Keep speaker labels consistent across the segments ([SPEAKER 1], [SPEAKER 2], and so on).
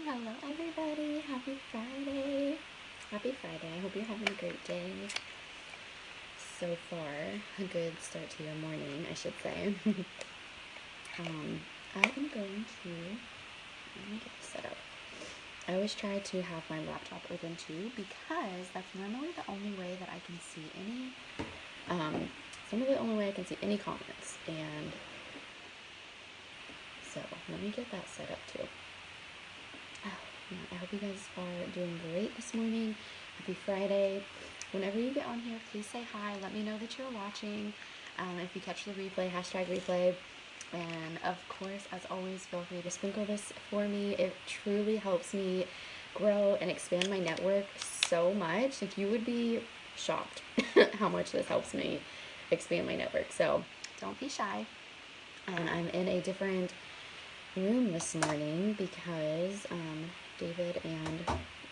[SPEAKER 1] Hello everybody, happy Friday. Happy Friday. I hope you're having a great day. So far, a good start to your morning, I should say. I am going to, let me get this set up. I always try to have my laptop open too because that's normally the only way that I can see any comments. And so let me get that set up too. I hope you guys are doing great this morning. Happy Friday. Whenever you get on here, please say hi. Let me know that you're watching. If you catch the replay, #replay. And of course, as always, feel free to sprinkle this for me. It truly helps me grow and expand my network so much. Like, you would be shocked how much this helps me expand my network. So don't be shy. And I'm in a different room this morning because David and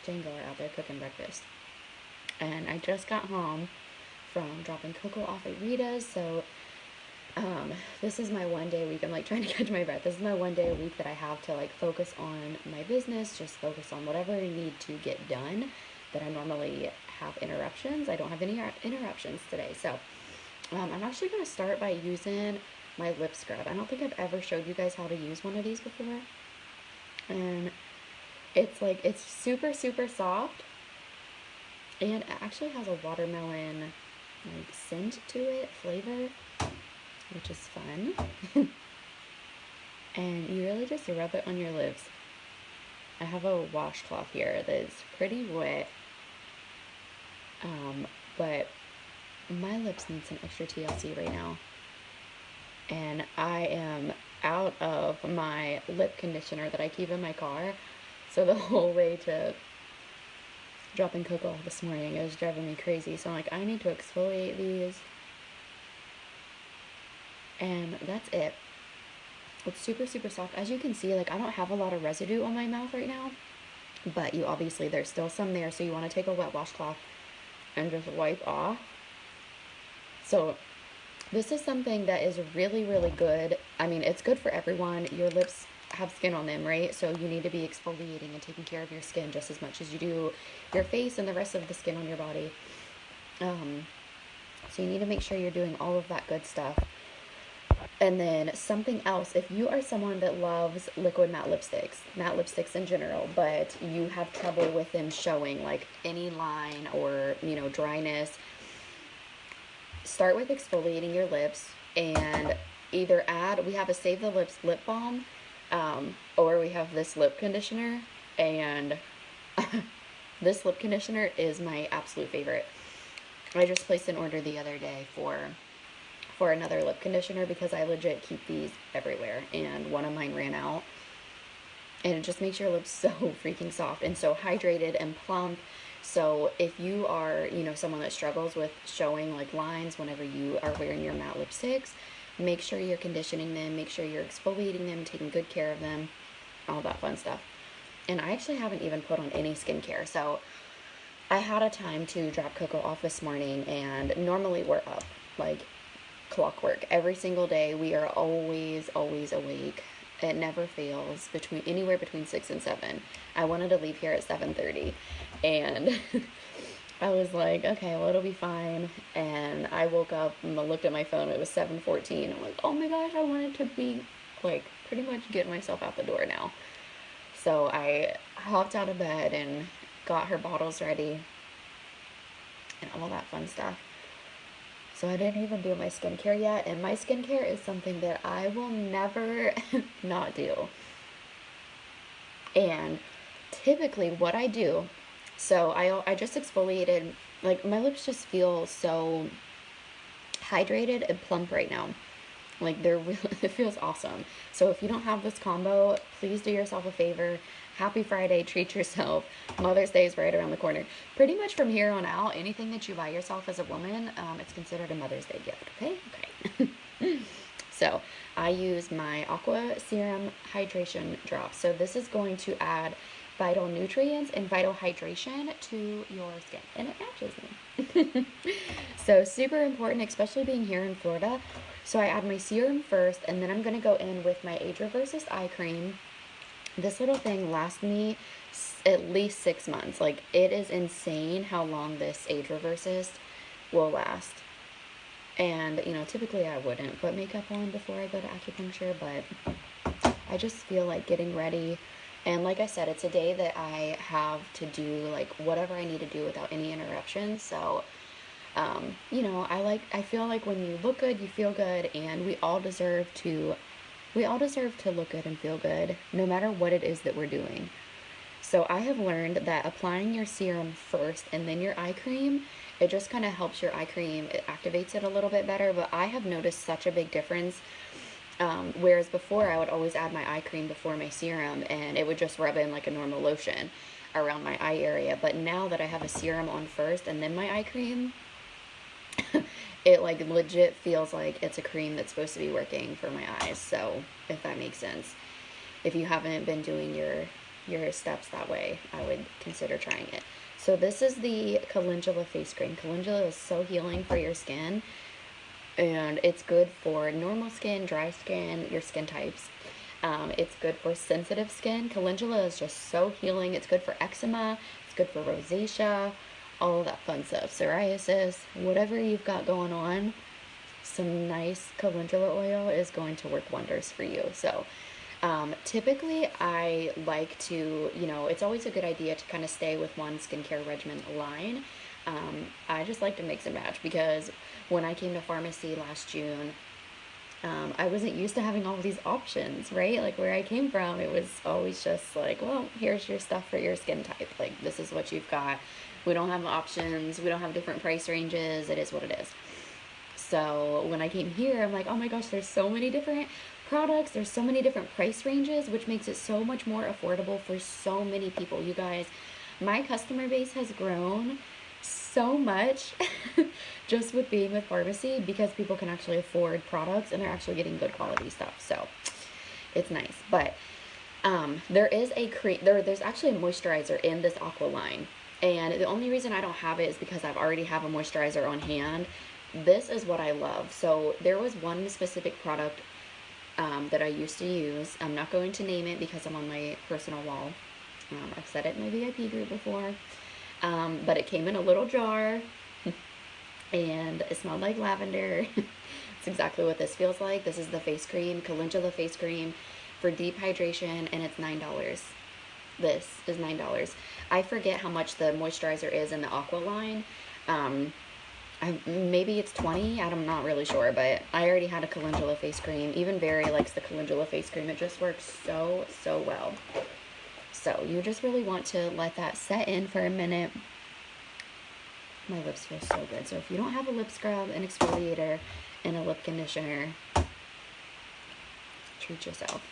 [SPEAKER 1] Django are out there cooking breakfast. And I just got home from dropping Coco off at Rita's, so this is my one day a week. I'm like trying to catch my breath. This is my one day a week that I have to like focus on my business, just focus on whatever I need to get done that I normally have interruptions. I don't have any interruptions today. So I'm actually going to start by using my lip scrub. I don't think I've ever showed you guys how to use one of these before. And it's super, super soft. And it actually has a watermelon like scent to it, flavor, which is fun. And you really just rub it on your lips. I have a washcloth here that is pretty wet. But my lips need some extra TLC right now. And I am out of my lip conditioner that I keep in my car. So the whole way to dropping Coco off this morning, it was driving me crazy. So I'm like, I need to exfoliate these. And that's it. It's super, super soft. As you can see, like, I don't have a lot of residue on my mouth right now. But there's still some there. So you want to take a wet washcloth and just wipe off. So this is something that is really, really good. I mean, it's good for everyone. Your lips have skin on them, right? So you need to be exfoliating and taking care of your skin just as much as you do your face and the rest of the skin on your body. So you need to make sure you're doing all of that good stuff. And then something else, if you are someone that loves liquid matte lipsticks in general, but you have trouble with them showing like any line or, dryness, start with exfoliating your lips and either we have a Save the Lips lip balm, or we have this lip conditioner, and this lip conditioner is my absolute favorite. I just placed an order the other day for another lip conditioner because I legit keep these everywhere, and one of mine ran out. And it just makes your lips so freaking soft and so hydrated and plump. So if you are, someone that struggles with showing like lines whenever you are wearing your matte lipsticks, make sure you're conditioning them, make sure you're exfoliating them, taking good care of them, all that fun stuff. And I actually haven't even put on any skincare. So I had a time to drop Coco off this morning, and normally we're up like clockwork. Every single day we are always awake. It never fails, anywhere between 6 and 7. I wanted to leave here at 7:30, and I was like, okay, well, it'll be fine. And I woke up and looked at my phone. It was 7:14. I'm like, oh my gosh, I wanted to be like pretty much getting myself out the door now. So I hopped out of bed and got her bottles ready and all that fun stuff. So I didn't even do my skincare yet, and my skincare is something that I will never not do. And typically what I do, so I just exfoliated, like my lips just feel so hydrated and plump right now. Like it feels awesome. So if you don't have this combo, please do yourself a favor. Happy Friday, treat yourself. Mother's Day is right around the corner. Pretty much from here on out, anything that you buy yourself as a woman, it's considered a Mother's Day gift, okay? So I use my Aqua Serum Hydration Drops. So this is going to add vital nutrients and vital hydration to your skin, and it matches me. So super important, especially being here in Florida. So I add my serum first, and then I'm going to go in with my Age Reverses eye cream. This little thing lasts me at least 6 months. Like, it is insane how long this age reverses will last. And, you know, typically I wouldn't put makeup on before I go to acupuncture, but I just feel like getting ready. And like I said, it's a day that I have to do, like, whatever I need to do without any interruptions. So, you know, I feel like when you look good, you feel good, and we all deserve to look good and feel good, no matter what it is that we're doing. So I have learned that applying your serum first and then your eye cream, it just kind of helps your eye cream. It activates it a little bit better, but I have noticed such a big difference. Whereas before, I would always add my eye cream before my serum, and it would just rub in like a normal lotion around my eye area. But now that I have a serum on first and then my eye cream, it like legit feels like it's a cream that's supposed to be working for my eyes. So if that makes sense, if you haven't been doing your steps that way, I would consider trying it. So this is the Calendula face cream. Calendula is so healing for your skin, and it's good for normal skin, dry skin, your skin types. It's good for sensitive skin. Calendula is just so healing. It's good for eczema. It's good for rosacea, all of that fun stuff. Psoriasis, whatever you've got going on, some nice calendula oil is going to work wonders for you. So typically I like to, you know, it's always a good idea to kind of stay with one skincare regimen line. I just like to mix and match, because when I came to pharmacy last June, I wasn't used to having all these options, right? Like, where I came from, it was always just like, well, here's your stuff for your skin type. Like, this is what you've got. We don't have options. We don't have different price ranges. It is what it is. So when I came here, I'm like, oh my gosh, there's so many different products. There's so many different price ranges, which makes it so much more affordable for so many people. You guys, my customer base has grown so much just with being with pharmacy, because people can actually afford products and they're actually getting good quality stuff. So it's nice. But there is a cream, there's actually a moisturizer in this Aqua line. And the only reason I don't have it is because I've already have a moisturizer on hand. This is what I love. So there was one specific product that I used to use. I'm not going to name it because I'm on my personal wall. I've said it in my VIP group before. But it came in a little jar, and it smelled like lavender. It's exactly what this feels like. This is the face cream, Calendula face cream for deep hydration, and it's $9. This is $9. I forget how much the moisturizer is in the Aqua line. Maybe it's 20. I'm not really sure, but I already had a Calendula face cream. Even Barry likes the Calendula face cream. It just works so well. So you just really want to let that set in for a minute. My lips feel so good. So if you don't have a lip scrub, an exfoliator, and a lip conditioner, treat yourself,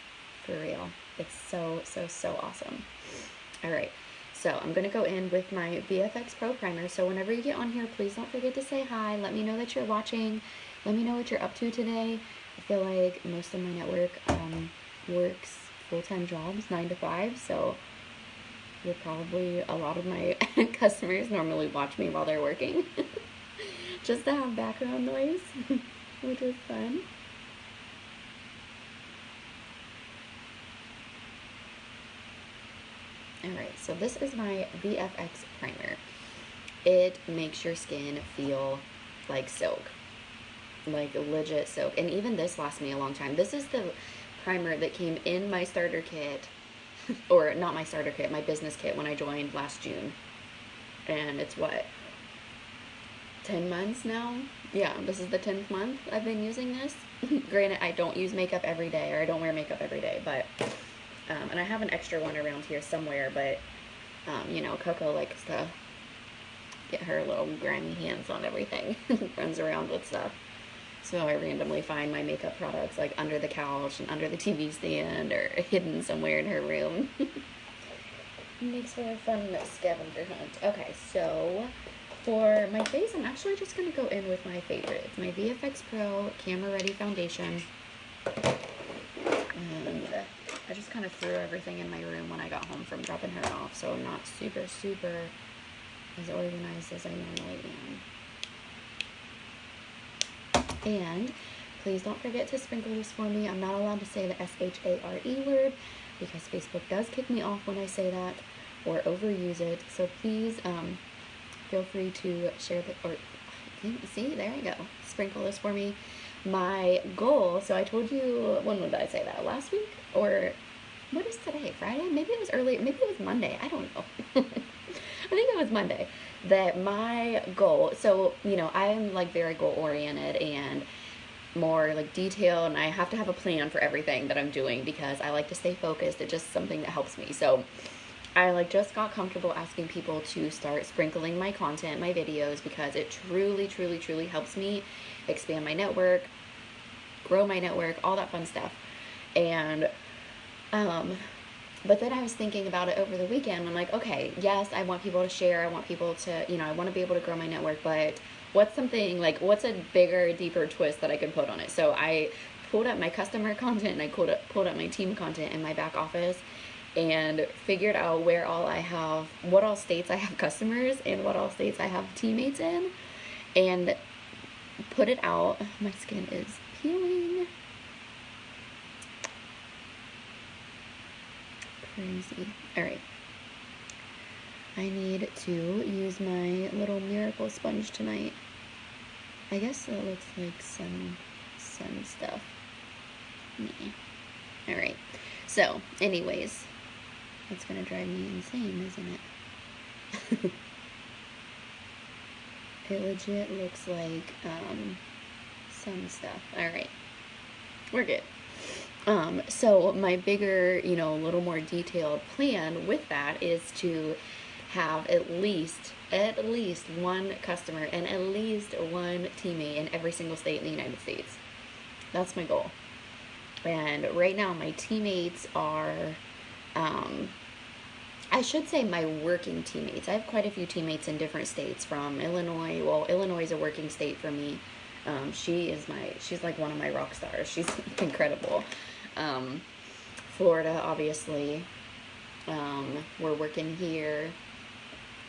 [SPEAKER 1] for real. It's so awesome. All right, so I'm gonna go in with my VFX Pro Primer. So whenever you get on here, please don't forget to say hi. Let me know that you're watching. Let me know what you're up to today. I feel like most of my network works full-time jobs, 9 to 5, so you're probably, a lot of my customers normally watch me while they're working just to have background noise, which is fun. Alright, so this is my VFX primer. It makes your skin feel like silk, like legit silk, and even this lasts me a long time. This is the primer that came in my starter kit, or not my starter kit, my business kit when I joined last June. And it's what, 10 months now? Yeah, this is the 10th month I've been using this. Granted, I don't use makeup every day, or I don't wear makeup every day, but and I have an extra one around here somewhere, but you know, Coco likes to get her little grimy hands on everything. Runs around with stuff. So I randomly find my makeup products like under the couch and under the TV stand, or hidden somewhere in her room. It makes for a fun scavenger hunt. Okay, so for my face, I'm actually just going to go in with my favorite. It's my VFX Pro Camera Ready Foundation. And I just kind of threw everything in my room when I got home from dropping her off, so I'm not super as organized as I normally am. And please don't forget to sprinkle this for me. I'm not allowed to say the S-H-A-R-E word, because Facebook does kick me off when I say that or overuse it. So please feel free to share the, or see, there you go, sprinkle this for me. My goal, so I told you, when did I say that? Last week? Or what is today? Friday? Maybe it was earlier. Maybe it was Monday. I don't know. I think it was Monday. That my goal, so, you know, I'm like very goal oriented and more like detailed, and I have to have a plan for everything that I'm doing because I like to stay focused. It's just something that helps me. So I like just got comfortable asking people to start sprinkling my content, my videos, because it truly, truly, truly helps me expand my network, grow my network, all that fun stuff. And but then I was thinking about it over the weekend. I'm like, okay, yes, I want people to share. I want people to, you know, I want to be able to grow my network, but what's something, like, what's a bigger, deeper twist that I could put on it? So I pulled up my customer content and I pulled up my team content in my back office and figured out where all I have, what all states I have customers and what all states I have teammates in, and put it out. My skin is peeling. Crazy. Alright. I need to use my little miracle sponge tonight. I guess it looks like some sun stuff. Yeah. Alright. So, anyways. That's gonna drive me insane, isn't it? It legit looks like some stuff. Alright. We're good. So my bigger, you know, a little more detailed plan with that is to have at least one customer and at least one teammate in every single state in the United States. That's my goal. And right now my teammates are, I should say my working teammates. I have quite a few teammates in different states from Illinois. Well, Illinois is a working state for me. She's like one of my rock stars. She's incredible. Florida, obviously. We're working here.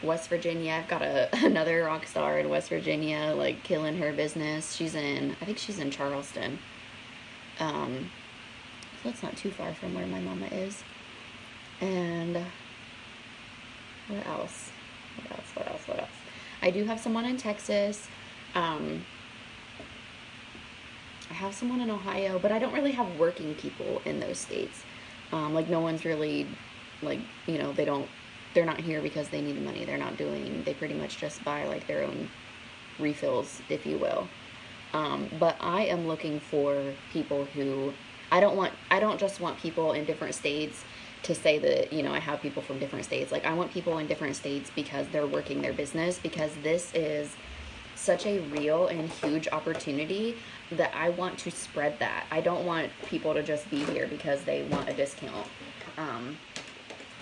[SPEAKER 1] West Virginia, I've got another rock star in West Virginia, like killing her business. I think she's in Charleston. So it's not too far from where my mama is. And what else? I do have someone in Texas. I have someone in Ohio, but I don't really have working people in those states. Like, no one's really, like, you know, they're not here because they need the money. They pretty much just buy, like, their own refills, if you will. But I am looking for people who, I don't just want people in different states to say that, you know, I have people from different states. Like, I want people in different states because they're working their business, because this is such a real and huge opportunity that I want to spread that. I don't want people to just be here because they want a discount.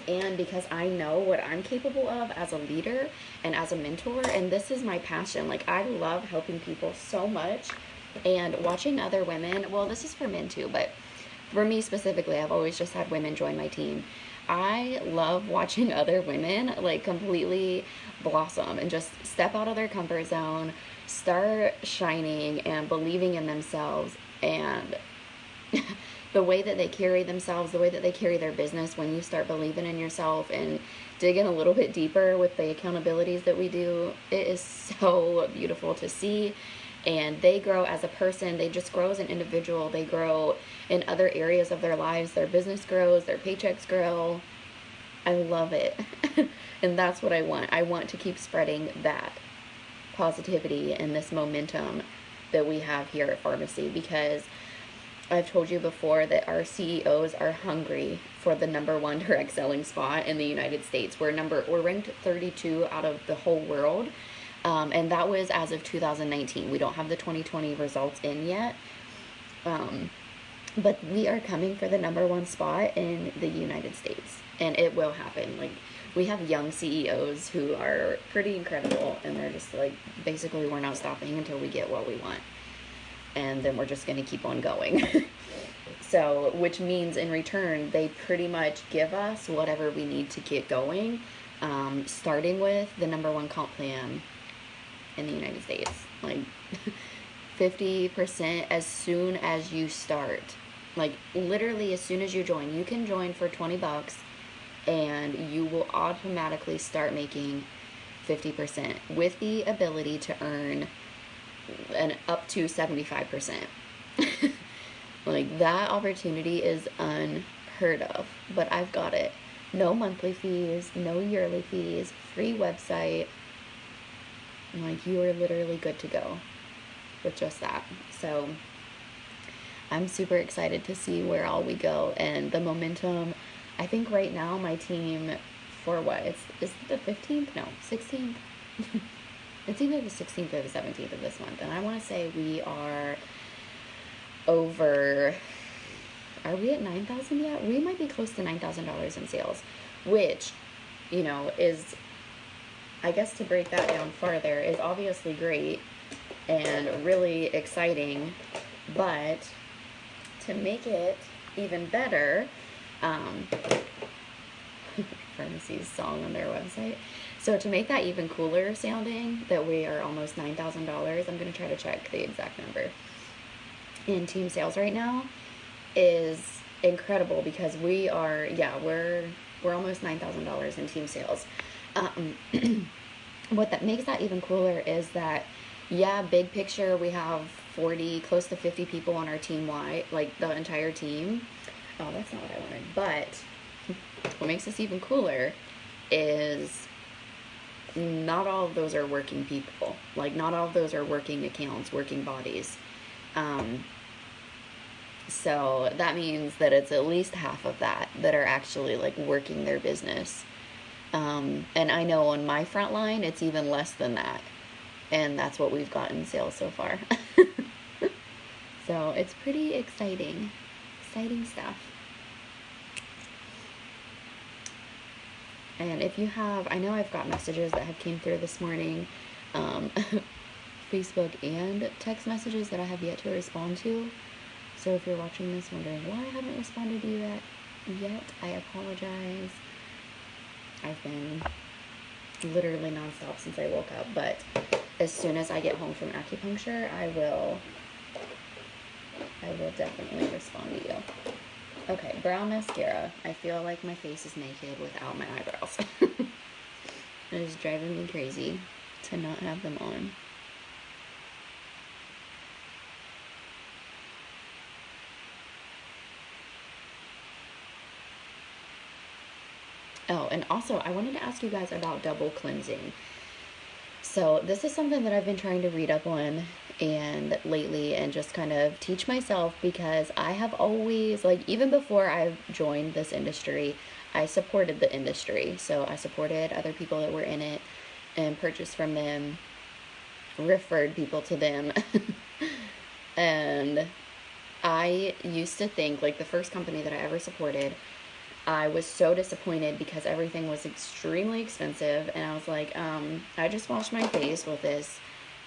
[SPEAKER 1] And because I know what I'm capable of as a leader and as a mentor, and this is my passion. Like, I love helping people so much, and watching other women, well, this is for men too, but for me specifically, I've always just had women join my team. I love watching other women, like, completely blossom and just step out of their comfort zone, start shining and believing in themselves, and the way that they carry themselves, the way that they carry their business, when you start believing in yourself and digging a little bit deeper with the accountabilities that we do, it is so beautiful to see. And they grow as a person, they just grow as an individual, they grow in other areas of their lives, their business grows, their paychecks grow. I love it. And that's what I want. I want to keep spreading that positivity and this momentum that we have here at Pharmacy, because I've told you before that our CEOs are hungry for the #1 direct selling spot in the United States. We're ranked 32 out of the whole world. And that was as of 2019. We don't have the 2020 results in yet. But we are coming for the #1 spot in the United States. And it will happen. Like, we have young CEOs who are pretty incredible. And they're just like, basically, we're not stopping until we get what we want. And then we're just going to keep on going. So, which means in return, they pretty much give us whatever we need to get going. Starting with the #1 comp plan in the United States. Like, 50% as soon as you start. Like, literally, as soon as you join, you can join for 20 bucks and you will automatically start making 50% with the ability to earn an up to 75%. Like, that opportunity is unheard of, but I've got it. No monthly fees, no yearly fees, free website. Like, you are literally good to go with just that. So I'm super excited to see where all we go and the momentum. I think right now my team, for what? Is it the 15th? No, 16th? It's either the 16th or the 17th of this month. And I want to say we are over, are we at 9,000 yet? We might be close to $9,000 in sales, which, you know, is, I guess to break that down farther, is obviously great and really exciting, but to make it even better, Pharmacy's song on their website. So to make that even cooler sounding, that we are almost $9,000, I'm going to try to check the exact number. In team sales right now is incredible because we are, we're almost $9,000 in team sales. What that makes that even cooler is that, big picture, we have 40, close to 50 people on our team wide, like the entire team. Oh, that's not what I wanted. But what makes this even cooler is not all of those are working people. Like, not all of those are working accounts, working bodies. So that means that it's at least half of that are actually like working their business. And I know on my front line, it's even less than that. And that's what we've got in sales so far. So it's pretty exciting. Exciting stuff. And if you have, I know I've got messages that have came through this morning, Facebook and text messages that I have yet to respond to. So if you're watching this wondering why I haven't responded to you yet, I apologize. I've been literally nonstop since I woke up, but as soon as I get home from acupuncture, I will definitely respond to you. Okay, brown mascara. I feel like my face is naked without my eyebrows. It is driving me crazy to not have them on. Oh, and also I wanted to ask you guys about double cleansing. So this is something that I've been trying to read up on and lately and just kind of teach myself, because I have always, like, even before I joined this industry, I supported the industry. So I supported other people that were in it and purchased from them, referred people to them. And I used to think, like, the first company that I ever supported, I was so disappointed because everything was extremely expensive, and I was like, I just washed my face with this,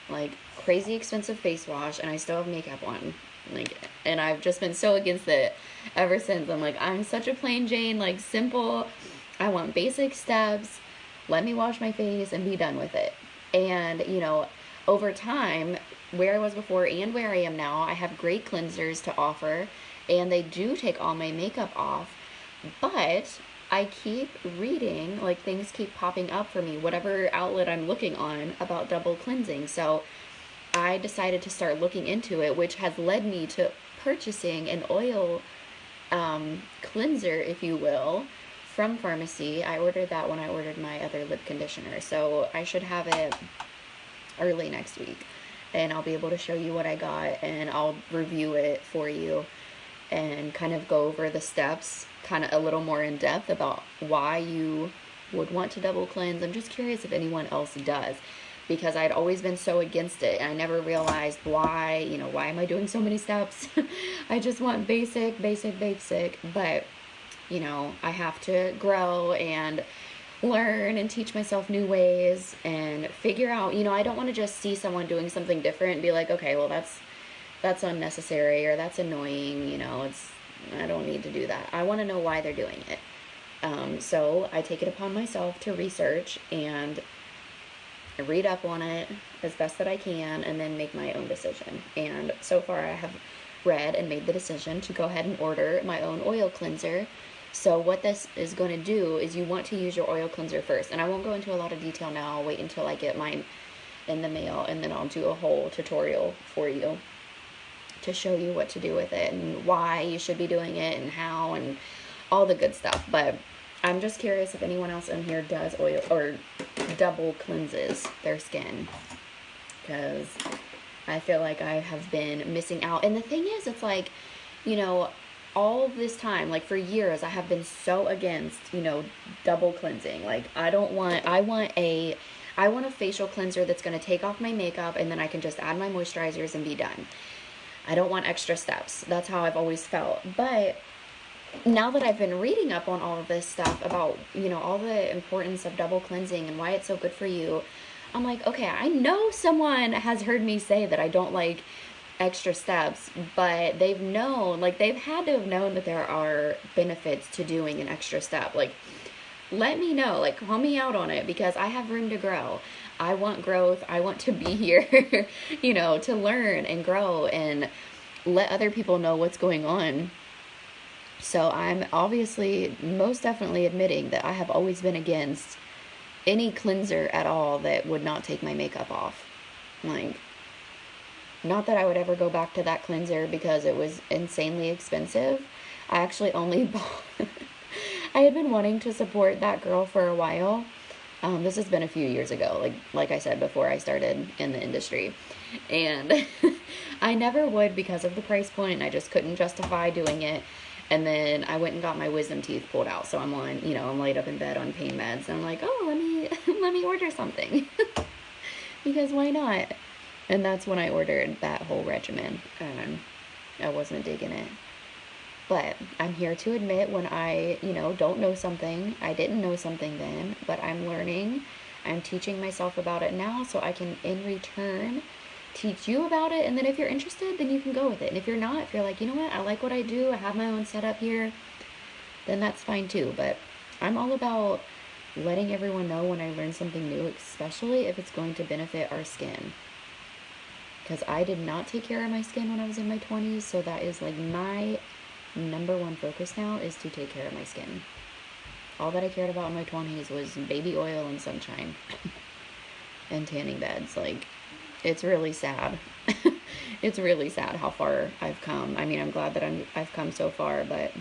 [SPEAKER 1] like, crazy expensive face wash, and I still have makeup on, like, and I've just been so against it ever since. I'm like, I'm such a plain Jane, like, simple, I want basic steps, let me wash my face and be done with it. And, you know, over time, where I was before and where I am now, I have great cleansers to offer, and they do take all my makeup off. But I keep reading, like, things keep popping up for me, whatever outlet I'm looking on, about double cleansing. So I decided to start looking into it, which has led me to purchasing an oil cleanser, if you will, from Pharmacy. I ordered that when I ordered my other lip conditioner. So I should have it early next week. And I'll be able to show you what I got, and I'll review it for you and kind of go over the steps kind of a little more in depth about why you would want to double cleanse. I'm just curious if anyone else does, because I'd always been so against it, and I never realized why, you know, why am I doing so many steps? I just want basic, but, you know, I have to grow and learn and teach myself new ways and figure out, you know, I don't want to just see someone doing something different and be like, okay, well, that's unnecessary, or that's annoying, you know, I don't need to do that. I want to know why they're doing it. So I take it upon myself to research and read up on it as best that I can, and then make my own decision. And so far I have read and made the decision to go ahead and order my own oil cleanser. So what this is going to do is you want to use your oil cleanser first. And I won't go into a lot of detail now. I'll wait until I get mine in the mail, and then I'll do a whole tutorial for you to show you what to do with it and why you should be doing it and how and all the good stuff. But I'm just curious if anyone else in here does oil or double cleanses their skin, because I feel like I have been missing out. And the thing is, it's like, you know, all of this time, like for years, I have been so against, you know, double cleansing. Like I want a facial cleanser that's going to take off my makeup, and then I can just add my moisturizers and be done. I don't want extra steps. That's how I've always felt. But now that I've been reading up on all of this stuff about, you know, all the importance of double cleansing and why it's so good for you, I'm like, okay, I know someone has heard me say that I don't like extra steps, but they've known, like they've had to have known that there are benefits to doing an extra step. Like, let me know, like call me out on it, because I have room to grow. I want growth. I want to be here, you know, to learn and grow and let other people know what's going on. So I'm obviously most definitely admitting that I have always been against any cleanser at all that would not take my makeup off. Like, not that I would ever go back to that cleanser because it was insanely expensive. I actually only bought I had been wanting to support that girl for a while. This has been a few years ago, like I said, before I started in the industry. And I never would because of the price point, and I just couldn't justify doing it. And then I went and got my wisdom teeth pulled out. So I'm on, you know, I'm laid up in bed on pain meds. And I'm like, oh, let me order something. Because why not? And that's when I ordered that whole regimen. And I wasn't digging it. But I'm here to admit when I, you know, don't know something. I didn't know something then, but I'm learning. I'm teaching myself about it now so I can, in return, teach you about it. And then if you're interested, then you can go with it. And if you're not, if you're like, you know what, I like what I do, I have my own setup here, then that's fine too. But I'm all about letting everyone know when I learn something new, especially if it's going to benefit our skin. Because I did not take care of my skin when I was in my 20s, so that is like my number one focus now, is to take care of my skin. All that I cared about in my 20s was baby oil and sunshine and tanning beds. Like, it's really sad. It's really sad how far I've come. I mean, I'm glad that I've come so far, but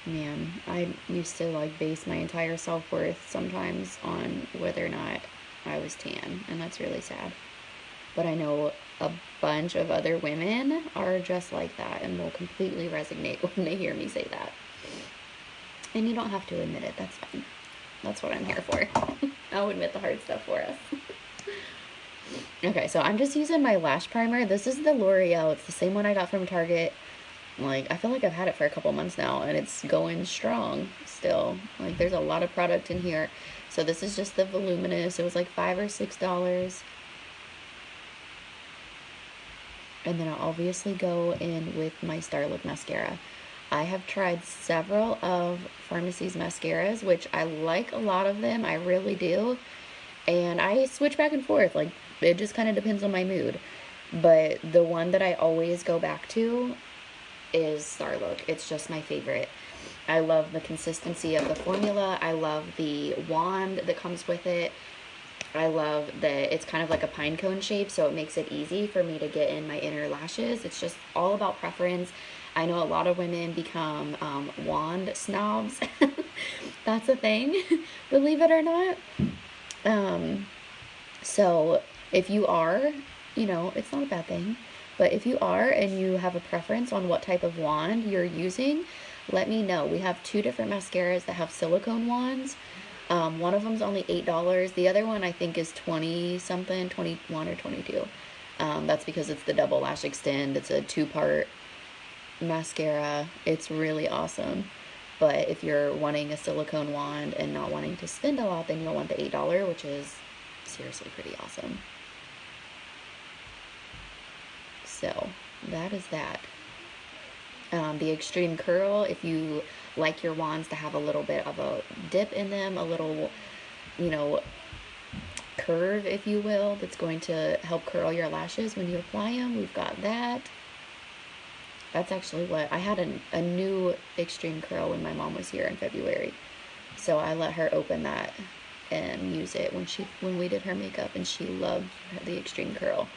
[SPEAKER 1] man, I used to like base my entire self-worth sometimes on whether or not I was tan, and that's really sad. But I know a bunch of other women are just like that and will completely resonate when they hear me say that. And you don't have to admit it. That's fine. That's what I'm here for. I'll admit the hard stuff for us. Okay, so I'm just using my lash primer. This is the L'Oreal. It's the same one I got from Target. Like, I feel like I've had it for a couple months now, and it's going strong still. Like, there's a lot of product in here. So this is just the voluminous. It was like $5 or $6. And then I'll obviously go in with my Starlook mascara. I have tried several of Pharmacy's mascaras, which I like a lot of them. I really do. And I switch back and forth. Like, it just kind of depends on my mood. But the one that I always go back to is Starlook. It's just my favorite. I love the consistency of the formula. I love the wand that comes with it. I love that it's kind of like a pine cone shape, so it makes it easy for me to get in my inner lashes. It's just all about preference. I know a lot of women become wand snobs. That's a thing, believe it or not. So if you are, you know, it's not a bad thing. But if you are and you have a preference on what type of wand you're using, let me know. We have 2 different mascaras that have silicone wands. One of them's only $8. The other one I think is 20 something, 21 or 22. That's because it's the double lash extend. It's a 2-part mascara. It's really awesome. But if you're wanting a silicone wand and not wanting to spend a lot, then you'll want the $8, which is seriously pretty awesome. So that is that. The extreme curl, if you like your wands to have a little bit of a dip in them, a little, you know, curve, if you will, that's going to help curl your lashes when you apply them, we've got that. That's actually what I had a new extreme curl when my mom was here in February. So I let her open that and use it when we did her makeup, and she loved the extreme curl.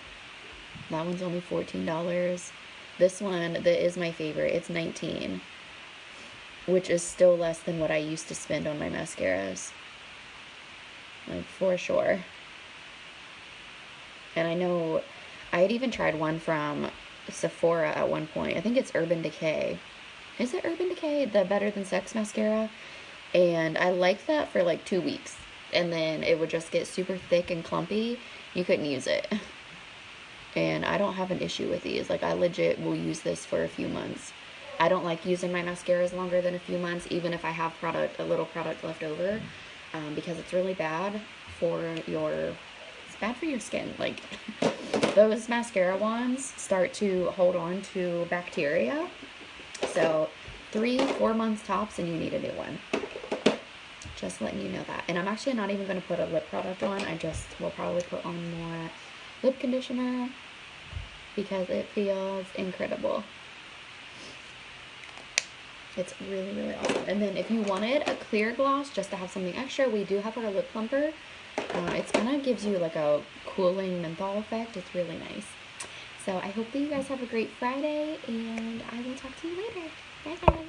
[SPEAKER 1] That one's only $14. This one that is my favorite, it's $19, which is still less than what I used to spend on my mascaras. Like, for sure. And I know I had even tried one from Sephora at one point. I think it's Urban Decay. Is it Urban Decay? The Better Than Sex mascara? And I liked that for like 2 weeks. And then it would just get super thick and clumpy. You couldn't use it. And I don't have an issue with these. Like, I legit will use this for a few months. I don't like using my mascaras longer than a few months, even if I have a little product left over, because it's really bad for it's bad for your skin. Like, those mascara wands start to hold on to bacteria. So 3-4 months tops and you need a new one. Just letting you know that. And I'm actually not even going to put a lip product on. I just will probably put on more lip conditioner because it feels incredible. It's really, really awesome. And then if you wanted a clear gloss just to have something extra, we do have our lip plumper. It kind of gives you like a cooling menthol effect. It's really nice. So I hope that you guys have a great Friday, and I will talk to you later. Bye, guys.